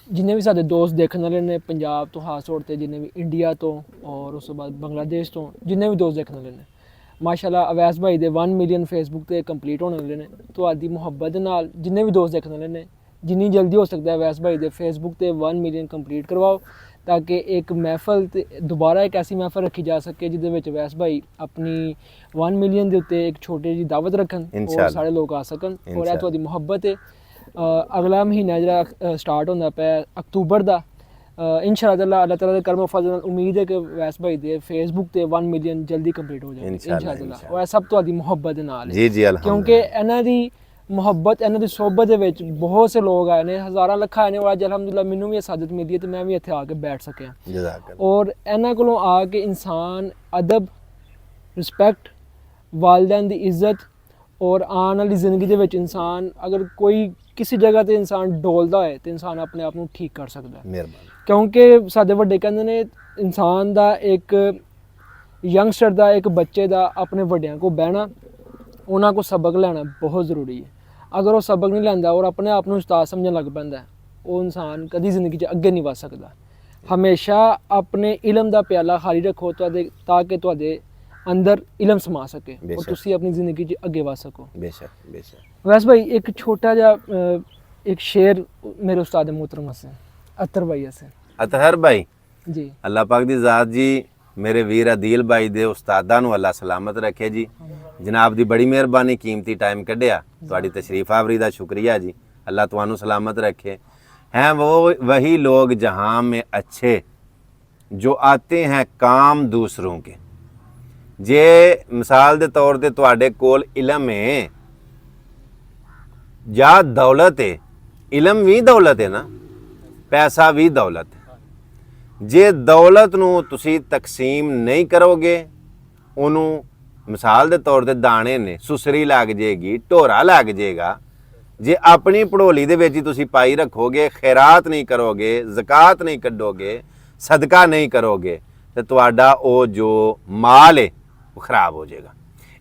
जिन्ने भी साडे दोस्त देखने वाले ने पंजाब तो खास तौर पर जिन्ने भी इंडिया तो और उस बाद बांग्लादेश तो जिन्ने भी दोस्त देखने वाले ने माशाल्लाह अवैस भाई दे 1 मिलियन फेसबुक ते कंप्लीट होने वाले ने। तुहाडी मुहब्बत दे नाल जिन्ने भी दोस्त देखने वाले ने जिन्नी जल्दी हो सकता है अवैस भाई दे फेसबुक ते 1 मिलियन कंप्लीट करवाओ ताकि एक महफल ते दोबारा एक ऐसी महफल रखी जा सके जिहदे विच अवैस भाई अपनी 1 मिलियन दे उत्ते एक छोटी जी दावत रखन और सारे लोग आ सकन। और ये तुहाडी मुहब्बत है। अगला महीना जो स्टार्ट होंदा पे अक्तूबर का इंशाअल्लाह अल्लाह ताला दे करम फजल नाल उम्मीद है कि वैस भाई दे फेसबुक ते 1 मिलियन जल्दी कंप्लीट हो जाए इंशाअल्लाह। और सब तुहाडी मुहब्बत दे नाल जी जी क्योंकि इन्हां दी मुहब्बत इन्हां दी सोहबत दे विच बहुत से लोग आए ने हज़ारां लखां आए ने और अज अलहमदुलिल्लाह मैनूं भी सादत मिली है तो मैं भी इत्थे आके बैठ सकिया। और इन्हां कोलों आके इंसान अदब रिस्पैक्ट वालिदैन दी इज्जत और आने वाली जिंदगी दे विच इंसान अगर कोई किसी जगह ते इंसान डोलदा है तो इंसान अपने आप को ठीक कर सकता है। मेहरबानी क्योंकि साडे वड्डे कहंदे ने इंसान दा एक यंगस्टर दा एक बच्चे दा अपने वड्डियां को बहना उन्हां को सबक लेना बहुत ज़रूरी है। अगर वो सबक नहीं लैंदा और अपने आप को उस्ताद समझन लग पैंदा है वो इंसान कभी जिंदगी अगे नहीं वध सकदा। हमेशा अपने इलम दा प्याला खाली रखो ताकि तुहाडे अंदर इलम समा सके और तुसी अपनी जिंदगी अगे वध सको। बेशक बेशक। वैस भाई एक छोटा जा एक शेर मेरे उस्ताद मोहतरम से अतर भाई से। अतहर भाई जी अल्लाह पाक दी ज़ात जी मेरे वीर अदील भाई दे उस्तादां नूं अल्लाह सलामत रखे जी। जनाब दी बड़ी मेहरबानी कीमती टाइम कढ़िया तुहाडी तशरीफ आवरी दा शुक्रिया जी। अल्लाह तुहानूं सलामत रखे। हैं वो वही लोग जहां में अच्छे जो आते हैं काम दूसरों के। जे मिसाल दे तौर ते तुहाडे कोल इलम है या दौलत है, इलम भी दौलत है ना, पैसा भी दौलत है। जे दौलत नूं तुसी तकसीम नहीं करोगे उन्हों मिसाल दे तौर ते दाने ने सुसरी लग जाएगी ढोरा लग जाएगा। जे अपनी भड़ोली दे विच तुसी पाई रखोगे खैरात नहीं करोगे ज़कात नहीं कड्डोगे सदका नहीं करोगे तो तुहाडा ओ जो माल है वो खराब हो जाएगा।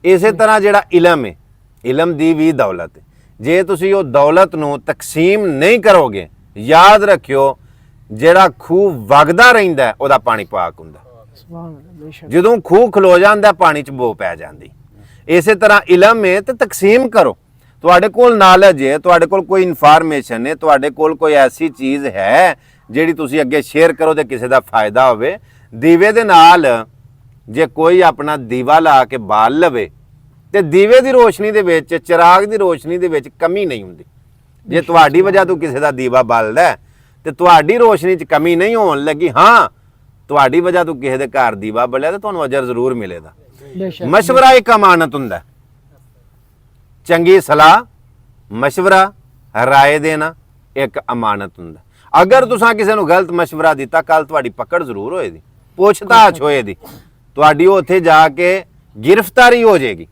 इस तरह जिहड़ा इलम है इलम दी भी दौलत है। जे तुसी वो दौलत नूं तकसीम नहीं करोगे याद रखियो जिहड़ा खूह वगदा रहिंदा उहदा पानी पाक हुंदा। जदों खूह खलो जांदा पानी च बो पै जांदी। इस तरह इलम है तो तकसीम करो। तुहाडे कोल नॉलेज है तुहाडे कोल कोई इन्फॉर्मेशन है तुहाडे कोल कोई ऐसी चीज़ है जिहड़ी तुसी अगे शेयर करो तो किसी का फायदा होवे। दीवे दे नाल जे कोई अपना दीवा ला के बाल लवे तो दीवे की रोशनी दे विच चिराग की रोशनी दे विच कमी नहीं हुंदी। जे तुहाडी वजह तो किसी का दीवा बलदा तो तुहाडी रोशनी च कमी नहीं होण लगी। हाँ तुहाडी वजह तो किसी के घर दीवा बलिया तो तुहानूं अजर जरूर मिलेगा। मशवरा एक अमानत हुंदा। चंगी सलाह मशवरा राय देना एक अमानत हुंदा। अगर तुसां किसी नूं गलत मशवरा दिता कल तुहाडी पकड़ जरूर होएगी पूछताछ होएगी तुहाडी उत्थे जाके गिरफ्तारी हो जाएगी।